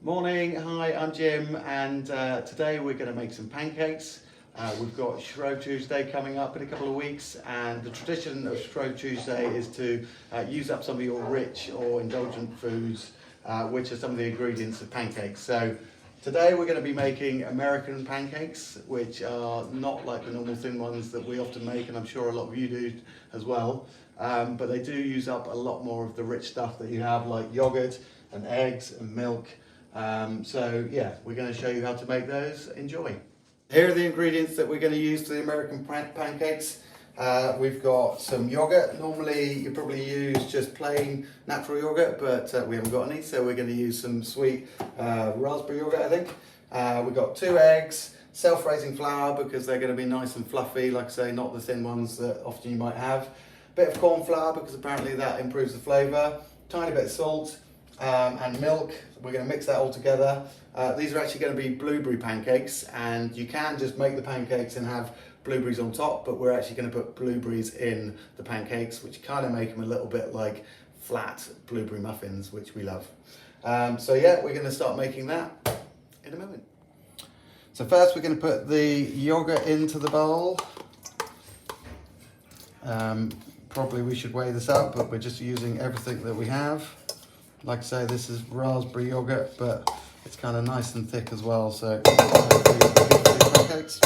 Morning, hi, I'm Jim, and today we're going to make some pancakes. We've got Shrove Tuesday coming up in a couple of weeks, and the tradition of Shrove Tuesday is to use up some of your rich or indulgent foods, which are some of the ingredients of pancakes. So today we're going to be making American pancakes, which are not like the normal thin ones that we often make, and I'm sure a lot of you do as well. But they do use up a lot more of the rich stuff that you have, like yogurt and eggs and milk. So yeah, we're going to show you how to make those. Enjoy. Here are the ingredients that we're going to use for the American pancakes. We've got some yogurt. Normally you probably use just plain natural yogurt, but we haven't got any, so we're going to use some sweet raspberry yogurt, I think. We've got 2 eggs, self-raising flour because they're going to be nice and fluffy, like I say, not the thin ones that often you might have. Bit of corn flour because apparently that improves the flavour. Tiny bit of salt. And milk. We're going to mix that all together. These are actually going to be blueberry pancakes, and you can just make the pancakes and have blueberries on top, but we're actually going to put blueberries in the pancakes, which kind of make them a little bit like flat blueberry muffins, which we love. So yeah, we're going to start making that in a moment. So first we're going to put the yogurt into the bowl. Probably we should weigh this out, but we're just using everything that we have. Like I say, this is raspberry yogurt, but it's kind of nice and thick as well, so pancakes.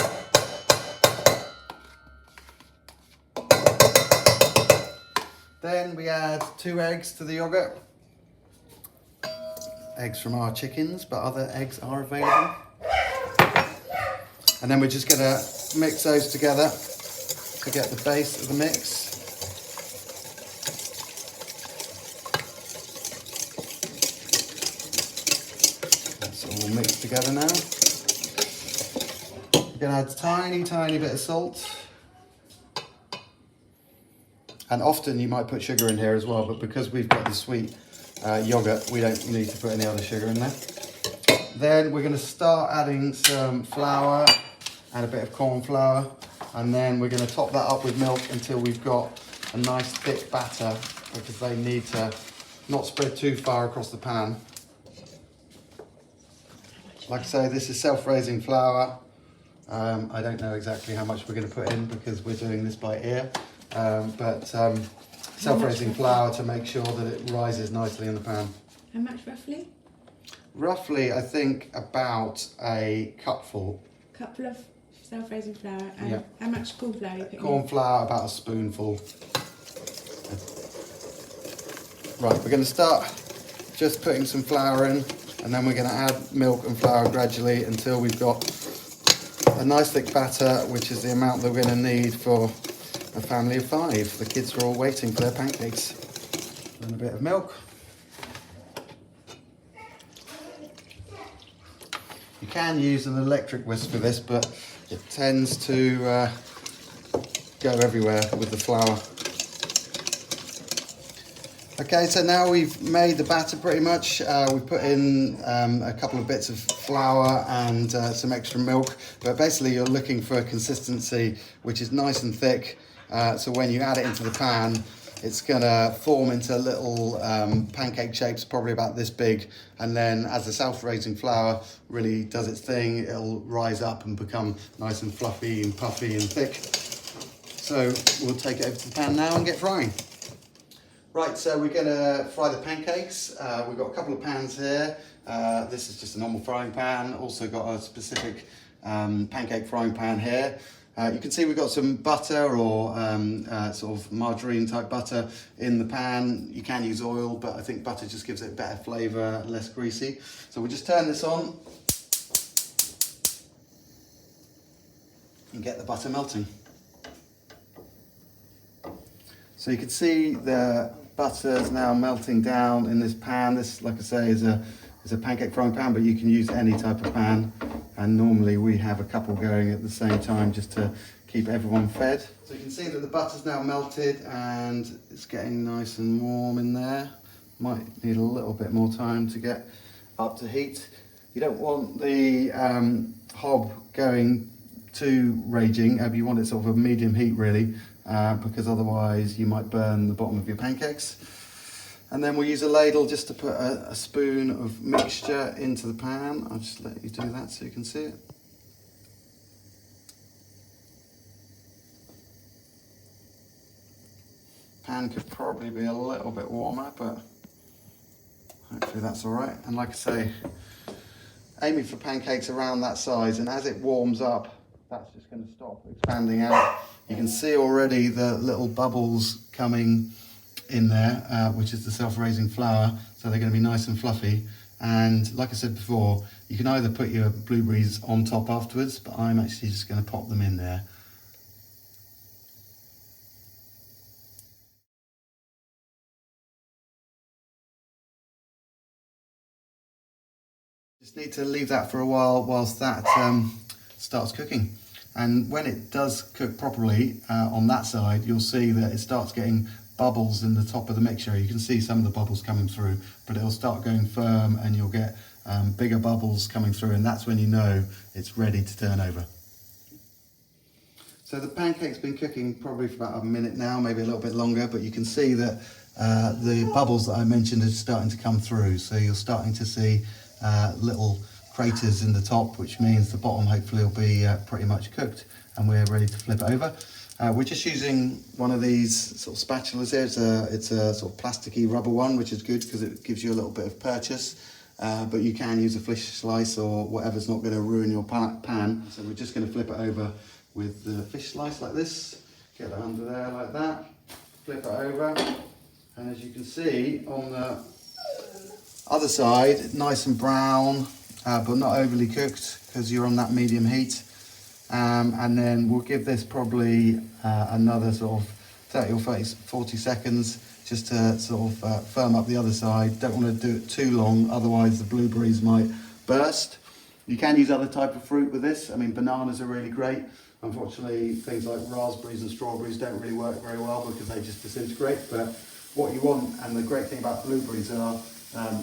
Then we add 2 eggs to the yogurt. Eggs from our chickens, but other eggs are available. And then we're just going to mix those together to get the base of the mix. All mixed together now. We're going to add a tiny bit of salt. And often you might put sugar in here as well, but because we've got the sweet yogurt, we don't need to put any other sugar in there. Then we're going to start adding some flour and a bit of corn flour, and then we're going to top that up with milk until we've got a nice thick batter, because they need to not spread too far across the pan. Like I say, this is self-raising flour. I don't know exactly how much we're going to put in because we're doing this by ear, but self-raising flour to make sure that it rises nicely in the pan. How much roughly? Roughly, I think about a cupful. Couple of self-raising flour, and yeah. How much corn flour are you putting Corn flour, about a spoonful. Right, we're going to start just putting some flour in. And then we're going to add milk and flour gradually until we've got a nice thick batter, which is the amount that we're going to need for a family of 5. The kids are all waiting for their pancakes. And a bit of milk. You can use an electric whisk for this, but it tends to go everywhere with the flour. Okay, so now we've made the batter pretty much. We've put in a couple of bits of flour and some extra milk, but basically you're looking for a consistency which is nice and thick, so when you add it into the pan, it's gonna form into little pancake shapes, probably about this big, and then as the self-raising flour really does its thing, it'll rise up and become nice and fluffy and puffy and thick. So we'll take it over to the pan now and get frying. Right, so we're going to fry the pancakes. We've got a couple of pans here. This is just a normal frying pan. Also got a specific pancake frying pan here. You can see we've got some butter or sort of margarine type butter in the pan. You can use oil, but I think butter just gives it better flavour, less greasy. So we'll just turn this on and get the butter melting. So you can see the butter is now melting down in this pan. This, like I say, is a pancake frying pan, but you can use any type of pan. And normally we have a couple going at the same time just to keep everyone fed. So you can see that the butter's now melted and it's getting nice and warm in there. Might need a little bit more time to get up to heat. You don't want the hob going too raging. You want it sort of a medium heat really. Because otherwise you might burn the bottom of your pancakes. And then we'll use a ladle just to put a spoon of mixture into the pan. I'll just let you do that so you can see it. Pan could probably be a little bit warmer, but hopefully that's all right. And like I say, aiming for pancakes around that size, and as it warms up, that's just going to stop expanding out. You can see already the little bubbles coming in there, which is the self-raising flour, so they're going to be nice and fluffy. And like I said before, you can either put your blueberries on top afterwards, but I'm actually just going to pop them in there. Just need to leave that for a while whilst that starts cooking. And when it does cook properly on that side, you'll see that it starts getting bubbles in the top of the mixture. You can see some of the bubbles coming through, but it'll start going firm and you'll get bigger bubbles coming through, and that's when you know it's ready to turn over. So the pancake's been cooking probably for about a minute now, maybe a little bit longer, but you can see that the bubbles that I mentioned are starting to come through. So you're starting to see little craters in the top, which means the bottom hopefully will be pretty much cooked, and we're ready to flip it over. We're just using one of these sort of spatulas here. It's a sort of plasticky rubber one, which is good because it gives you a little bit of purchase, but you can use a fish slice or whatever's not going to ruin your pan. So we're just going to flip it over with the fish slice like this. Get it under there like that, flip it over, and as you can see on the other side, nice and brown, but not overly cooked because you're on that medium heat. And then we'll give this probably another sort of 30 or 40 seconds just to sort of firm up the other side. Don't want to do it too long, otherwise the blueberries might burst. You can use other type of fruit with this. I mean, bananas are really great. Unfortunately, things like raspberries and strawberries don't really work very well because they just disintegrate. But what you want, and the great thing about blueberries are,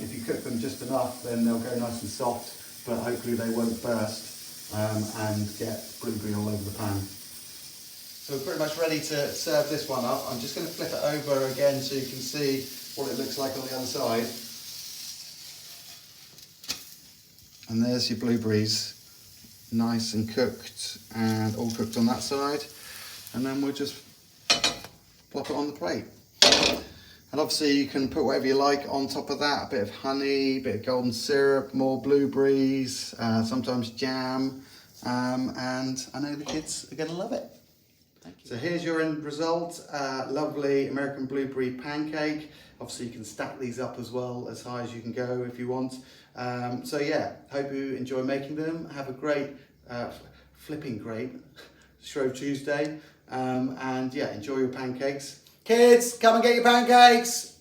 if you cook them just enough, then they'll go nice and soft, but hopefully they won't burst and get blueberry all over the pan. So we're pretty much ready to serve this one up. I'm just going to flip it over again so you can see what it looks like on the other side. And there's your blueberries, nice and cooked, and all cooked on that side. And then we'll just plop it on the plate. And obviously you can put whatever you like on top of that, a bit of honey, a bit of golden syrup, more blueberries, sometimes jam, and I know the kids are going to love it. Thank you. So here's your end result, lovely American blueberry pancake. Obviously you can stack these up as well, as high as you can go if you want. So yeah, hope you enjoy making them. Have a great, flipping great Shrove Tuesday, and yeah, enjoy your pancakes. Kids, come and get your pancakes.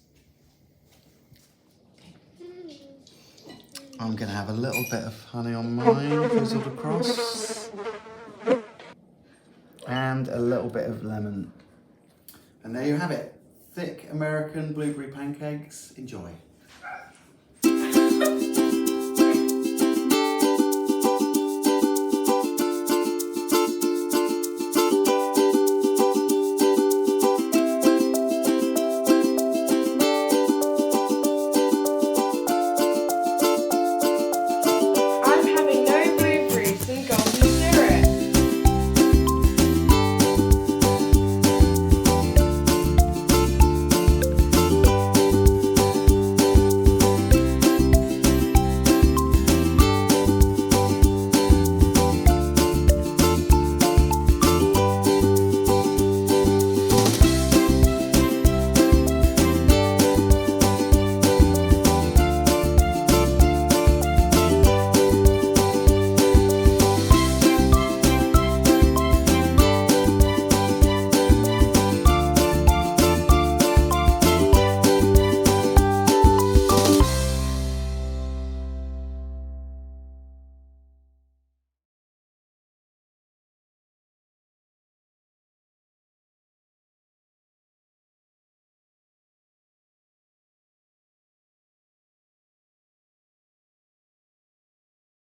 I'm going to have a little bit of honey on mine, drizzled across. And a little bit of lemon. And there you have it. Thick American blueberry pancakes. Enjoy.